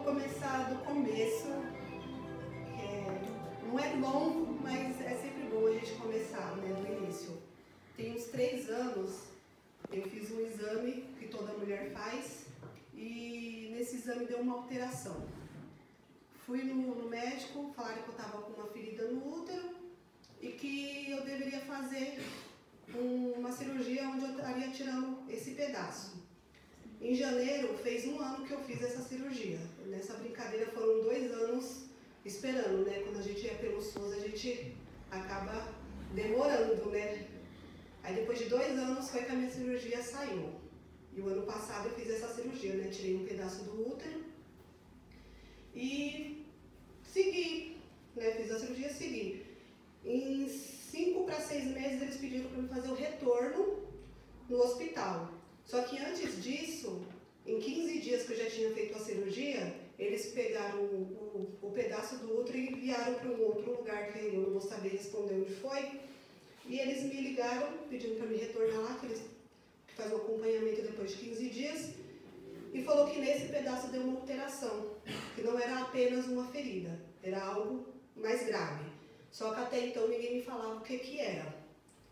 começar do começo. Não é longo, mas é sempre bom a gente começar, né, do início. Tem uns 3 anos, eu fiz um exame que toda mulher faz e nesse exame deu uma alteração. Fui no médico, falaram que eu estava com uma ferida no útero e que eu deveria fazer uma cirurgia onde eu estaria tirando esse pedaço. Em janeiro fez 1 ano que eu fiz essa cirurgia. Nessa brincadeira foram 2 anos esperando, né? Quando a gente é pelo SUS, a gente acaba demorando, né? Aí depois de 2 anos foi que a minha cirurgia saiu. E o ano passado eu fiz essa cirurgia, né? Tirei um pedaço do útero e segui, né? Fiz a cirurgia e segui. Em 5 para 6 meses eles pediram para eu fazer o retorno no hospital. Só que antes disso, em 15 dias que eu já tinha feito a cirurgia, eles pegaram o pedaço do útero e enviaram para um outro lugar que eu não vou saber responder onde foi. E eles me ligaram pedindo para me retornar lá, que eles fazem um acompanhamento depois de 15 dias. E falou que nesse pedaço deu uma alteração, que não era apenas uma ferida, era algo mais grave. Só que até então ninguém me falava o que era.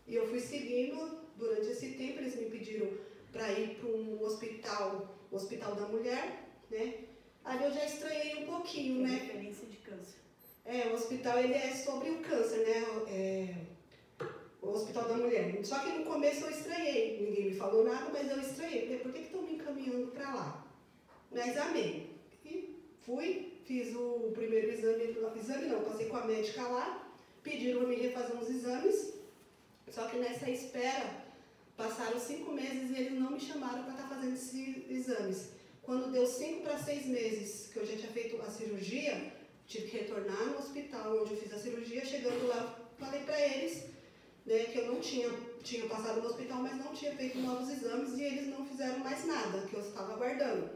E eu fui seguindo, durante esse tempo eles me pediram para ir para um hospital, o Hospital da Mulher, né? Aí eu já estranhei um pouquinho, né? Referência de câncer. O hospital ele é sobre o câncer, né? O Hospital da Mulher. Só que no começo eu estranhei, ninguém me falou nada, mas eu estranhei. Falei, por que estão me encaminhando para lá? Mas amei. E fui, fiz o primeiro exame não, passei com a médica lá, pediram para me refazer uns exames, só que nessa espera passaram 5 meses e eles não me chamaram para estar fazendo esses exames. Quando deu 5 para 6 meses que eu já tinha feito a cirurgia, tive que retornar no hospital onde eu fiz a cirurgia. Chegando lá, falei para eles, né, que eu não tinha passado no hospital, mas não tinha feito novos exames e eles não fizeram mais nada, que eu estava aguardando.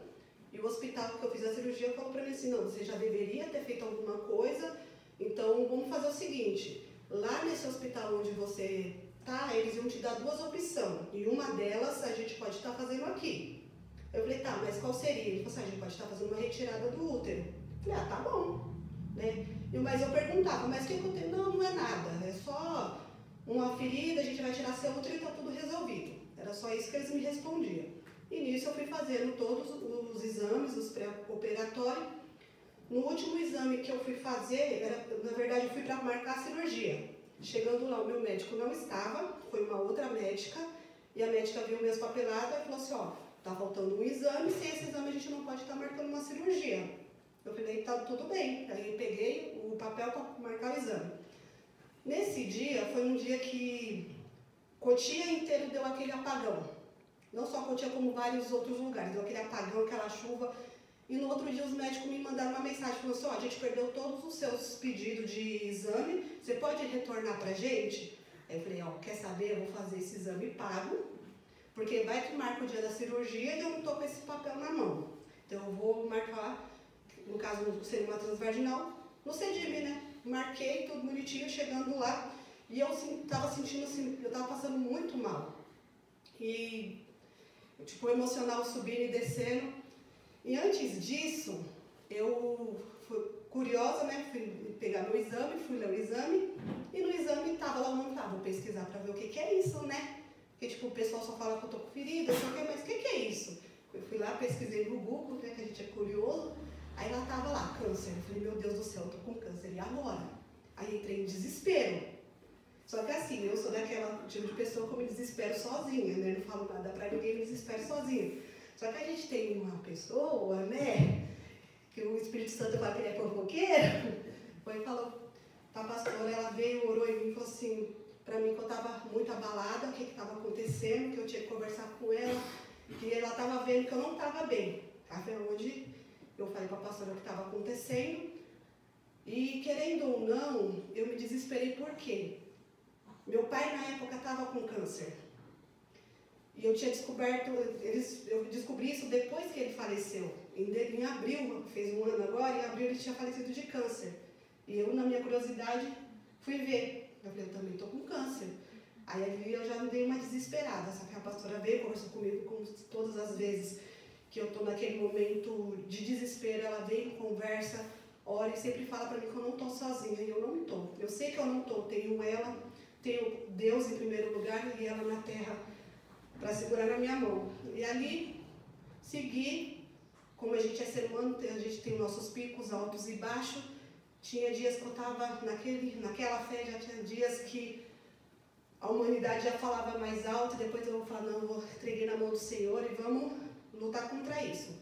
E o hospital que eu fiz a cirurgia falou para mim assim, não, você já deveria ter feito alguma coisa, então vamos fazer o seguinte, lá nesse hospital onde você tá, eles iam te dar 2 opções, e uma delas a gente pode estar fazendo aqui. Eu falei, tá, mas qual seria? Ele falou assim, a gente pode estar fazendo uma retirada do útero. Eu falei, tá bom, né? Mas eu perguntava, mas o que eu tenho? Não, não é nada, é só uma ferida, a gente vai tirar seu útero e tá tudo resolvido. Era só isso que eles me respondiam. E nisso eu fui fazendo todos os exames, os pré-operatórios. No último exame que eu fui fazer, na verdade eu fui para marcar a cirurgia. Chegando lá, o meu médico não estava, foi uma outra médica, e a médica viu minhas papeladas e falou assim, ó, tá faltando um exame, sem esse exame a gente não pode estar marcando uma cirurgia. Eu falei, tá tudo bem. Aí eu peguei o papel para marcar o exame. Nesse dia, foi um dia que Cotia inteiro deu aquele apagão. Não só Cotia, como vários outros lugares, deu aquele apagão, aquela chuva. E no outro dia os médicos me mandaram uma mensagem, falando assim, ó, a gente perdeu todos os seus pedidos de exame, você pode retornar pra gente? Aí eu falei, ó, quer saber, eu vou fazer esse exame pago, porque vai que marca o dia da cirurgia e eu não tô com esse papel na mão. Então eu vou marcar, no caso seria uma transvaginal, no CEDIB, né? Marquei tudo bonitinho, chegando lá, e eu tava sentindo assim, eu tava passando muito mal. E, tipo, o emocional subindo e descendo. E antes disso, eu fui curiosa, né? Fui pegar meu exame, fui ler o exame, e no exame tava lá o nome, vou pesquisar pra ver o que é isso, né? Porque, tipo, o pessoal só fala que eu tô com ferida, mas o que é isso? Eu fui lá, pesquisei no Google, né, que a gente é curioso, aí lá tava lá, câncer. Eu falei, meu Deus do céu, eu tô com câncer, e agora? Aí entrei em desespero. Só que assim, eu sou daquela tipo de pessoa que eu me desespero sozinha, né? Não falo nada pra ninguém, me desespero sozinha. Só que a gente tem uma pessoa, né, que o Espírito Santo fala que ele é fofoqueiro, foi e falou pra pastora, ela veio, orou em mim e falou assim, pra mim que eu tava muito abalada, o que tava acontecendo, que eu tinha que conversar com ela, que ela tava vendo que eu não tava bem. Aí foi onde eu falei pra pastora o que tava acontecendo, e querendo ou não, eu me desesperei por quê? Meu pai na época tava com câncer. E eu tinha descoberto, eu descobri isso depois que ele faleceu. Em abril, fez 1 ano agora, em abril ele tinha falecido de câncer. E eu, na minha curiosidade, fui ver. Eu falei, eu também estou com câncer. Aí ali eu já me dei uma desesperada, sabe? A pastora veio, conversou comigo como todas as vezes que eu estou naquele momento de desespero, ela vem, conversa, ora e sempre fala para mim que eu não estou sozinha, e eu não estou. Eu sei que eu não estou, tenho ela, tenho Deus em primeiro lugar e ela na terra para segurar na minha mão. E ali, segui, como a gente é ser humano, a gente tem nossos picos altos e baixos. Tinha dias que eu estava naquela fé, já tinha dias que a humanidade já falava mais alto, depois eu vou falar, não, eu vou entreguei na mão do Senhor e vamos lutar contra isso.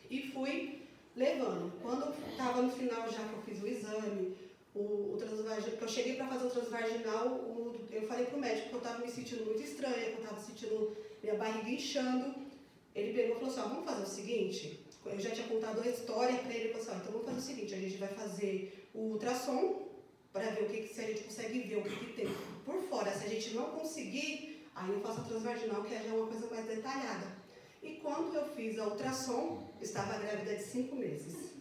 E fui levando. Quando estava no final já que eu fiz o exame, o transvaginal, que eu cheguei para fazer o transvaginal, eu falei para o médico que eu estava me sentindo muito estranha, que eu estava sentindo minha barriga inchando. Ele pegou e falou assim, vamos fazer o seguinte, eu já tinha contado a história para ele, falou assim, então vamos fazer o seguinte, a gente vai fazer o ultrassom, para ver se a gente consegue ver o que tem por fora. Se a gente não conseguir, aí eu faço a transvaginal, que já é uma coisa mais detalhada. E quando eu fiz a ultrassom, estava grávida de 5 meses.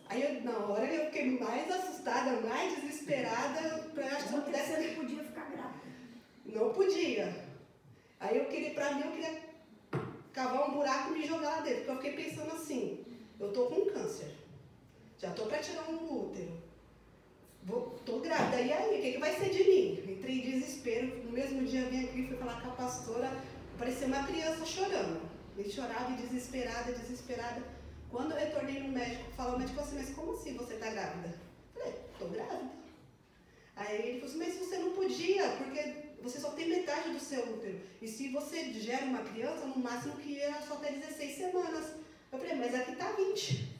Aí na hora eu fiquei mais assustada, mais desesperada, para acho que eu pudesse... Você não podia ficar grávida. Não podia. Aí eu queria cavar um buraco e me jogar lá dentro, porque eu fiquei pensando assim, eu estou com câncer, já estou para tirar um útero, estou grávida, e aí, o que vai ser de mim? Entrei em desespero, no mesmo dia eu vim aqui e fui falar com a pastora, parecia uma criança chorando, eu chorava e desesperada. Quando eu retornei no médico, falou o médico assim, mas como assim você está grávida? Eu falei, estou grávida. Aí ele falou assim, mas você não podia, porque você só tem metade do seu útero. E se você gera uma criança, no máximo que era só até 16 semanas. Eu falei, mas aqui está 20.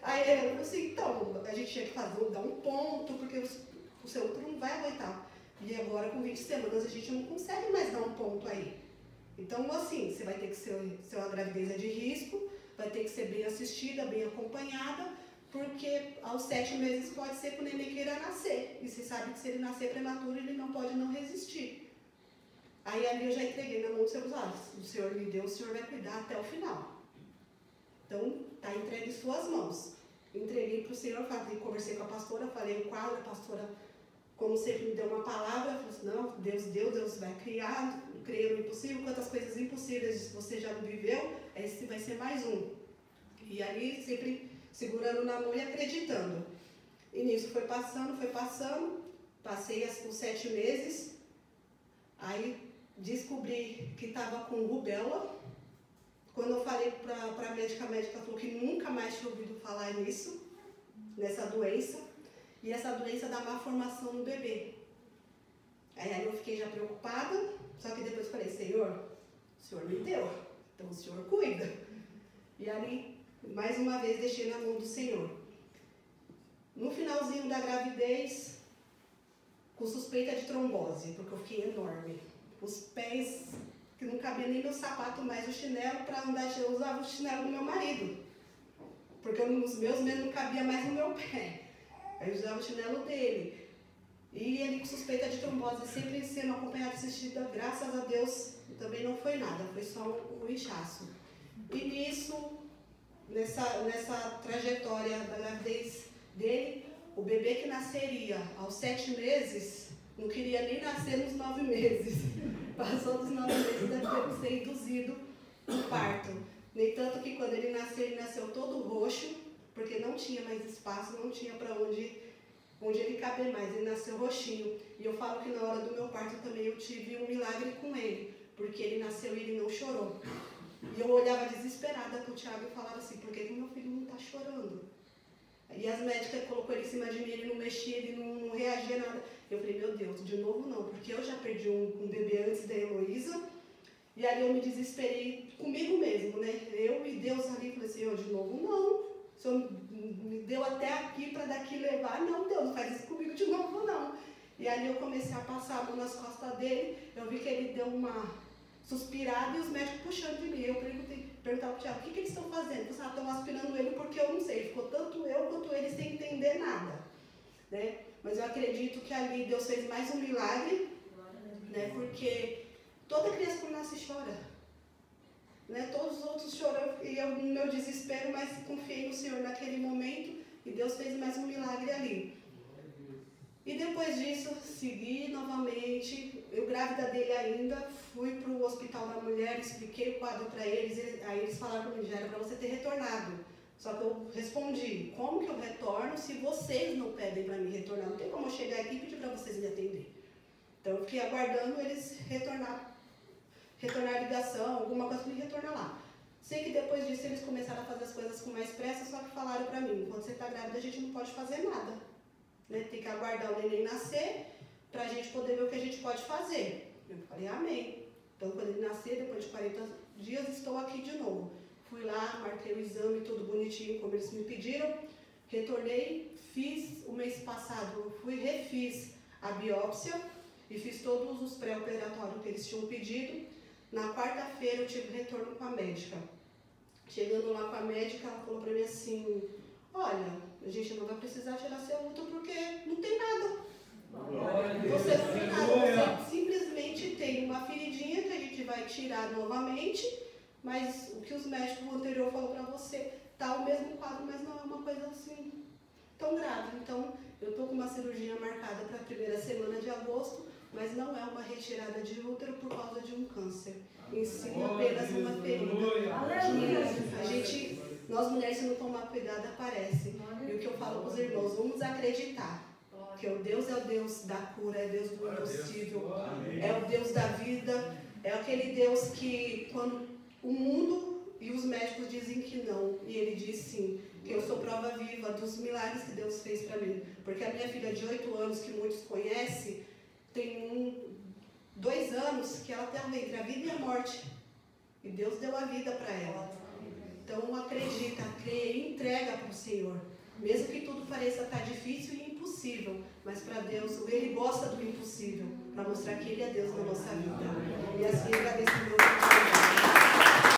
Aí ele falou assim, então, a gente tinha que dar um ponto, porque o seu útero não vai aguentar. E agora com 20 semanas a gente não consegue mais dar um ponto aí. Então, assim, você vai ter que ser uma gravidez de risco, vai ter que ser bem assistida, bem acompanhada, porque aos 7 meses pode ser que o neném queira nascer. E você sabe que se ele nascer prematuro, ele não pode não resistir. Aí ali eu já entreguei na mão dos seus olhos. O Senhor me deu, o Senhor vai cuidar até o final. Então, está entregue em suas mãos. Entreguei para o Senhor, conversei com a pastora, falei o quadro, a pastora, como sempre, me deu uma palavra, falou assim, não, Deus vai criar, creio no impossível, quantas coisas impossíveis você já não viveu, esse vai ser mais um. E ali, sempre segurando na mão e acreditando. E nisso foi passando, passei os 7 meses, aí descobri que estava com rubéola. Quando eu falei para a médica falou que nunca mais tinha ouvido falar nisso, nessa doença, e essa doença dá má formação no bebê. Aí eu fiquei já preocupada, só que depois falei, Senhor, o Senhor me deu, então o Senhor cuida. E ali, mais uma vez, deixei na mão do Senhor. No finalzinho da gravidez, com suspeita de trombose, porque eu fiquei enorme. Os pés, que não cabia nem no sapato mais, o chinelo, para andar, eu usava o chinelo do meu marido. Porque os meus mesmo não cabia mais no meu pé. Aí eu usava o chinelo dele. E ele com suspeita de trombose, sempre sendo acompanhado, assistida, graças a Deus, também não foi nada, foi só um inchaço. E nisso, nessa trajetória da gravidez dele, o bebê que nasceria aos 7 meses, não queria nem nascer nos 9 meses. Passou dos 9 meses, deve ter ser induzido no parto. Nem tanto que quando ele nasceu todo roxo, porque não tinha mais espaço, não tinha para onde ele caber mais, ele nasceu roxinho. E eu falo que na hora do meu parto também eu tive um milagre com ele, porque ele nasceu e ele não chorou. E eu olhava desesperada para o Thiago e falava assim, por que meu filho não está chorando? E as médicas colocou ele em cima de mim, ele não mexia, ele não reagia nada. Eu falei, meu Deus, de novo não, porque eu já perdi um bebê antes da Heloísa, e ali eu me desesperei comigo mesmo, né? Eu e Deus ali, falei assim, de novo não. O Senhor me deu até aqui para daqui levar, não, Deus, não faz isso comigo de novo não. E ali eu comecei a passar a mão nas costas dele, eu vi que ele deu uma suspirada e os médicos puxando de mim. Eu perguntava para o Thiago, o que eles estão fazendo? Eles estão aspirando ele porque eu não sei, ficou tanto eu quanto ele sem entender nada. Né? Mas eu acredito que ali Deus fez mais um milagre, né? Porque toda criança quando nasce chora. Né? Todos os outros choram e eu no meu desespero, mas confiei no Senhor naquele momento e Deus fez mais um milagre ali. E depois disso, segui novamente, eu grávida dele ainda, fui para o Hospital da Mulher, expliquei o quadro para eles, aí eles falaram para mim, já era para você ter retornado. Só que eu respondi, como que eu retorno se vocês não pedem para mim retornar? Não tem como eu chegar aqui e pedir para vocês me atender. Então eu fiquei aguardando eles retornar a ligação, alguma coisa para me retornar lá. Sei que depois disso eles começaram a fazer as coisas com mais pressa, só que falaram para mim, quando você está grávida a gente não pode fazer nada. Né? Tem que aguardar o neném nascer para a gente poder ver o que a gente pode fazer. Eu falei, amém. Então quando ele nascer, depois de 40 dias, estou aqui de novo. Fui lá, marquei o exame, tudo bonitinho, como eles me pediram. Retornei, fiz o mês passado, refiz a biópsia e fiz todos os pré-operatórios que eles tinham pedido. Na quarta-feira eu tive retorno com a médica. Chegando lá com a médica, ela falou para mim assim, olha, a gente não vai precisar tirar seu útero porque não tem nada. Você não tem nada, você simplesmente tem uma feridinha que a gente vai tirar novamente, mas o que os médicos anterior falou para você, tá o mesmo quadro, mas não é uma coisa assim tão grave. Então, eu estou com uma cirurgia marcada para a primeira semana de agosto, mas não é uma retirada de útero por causa de um câncer. Em si, apenas uma ferida. Nós mulheres, se não tomar cuidado, aparece. E o que eu falo para os irmãos, vamos acreditar que o Deus é o Deus da cura, é o Deus do impossível, é o Deus da vida, é aquele Deus que quando o mundo e os médicos dizem que não, e ele diz sim, que eu sou prova viva dos milagres que Deus fez para mim. Porque a minha filha de 8 anos, que muitos conhecem, tem 2 anos que ela está entre a vida e a morte. E Deus deu a vida para ela. Então acredita, crê e entrega para o Senhor. Mesmo que tudo pareça estar difícil e impossível, mas para Deus, Ele gosta do impossível, para mostrar que Ele é Deus na nossa vida. E assim agradeço muito.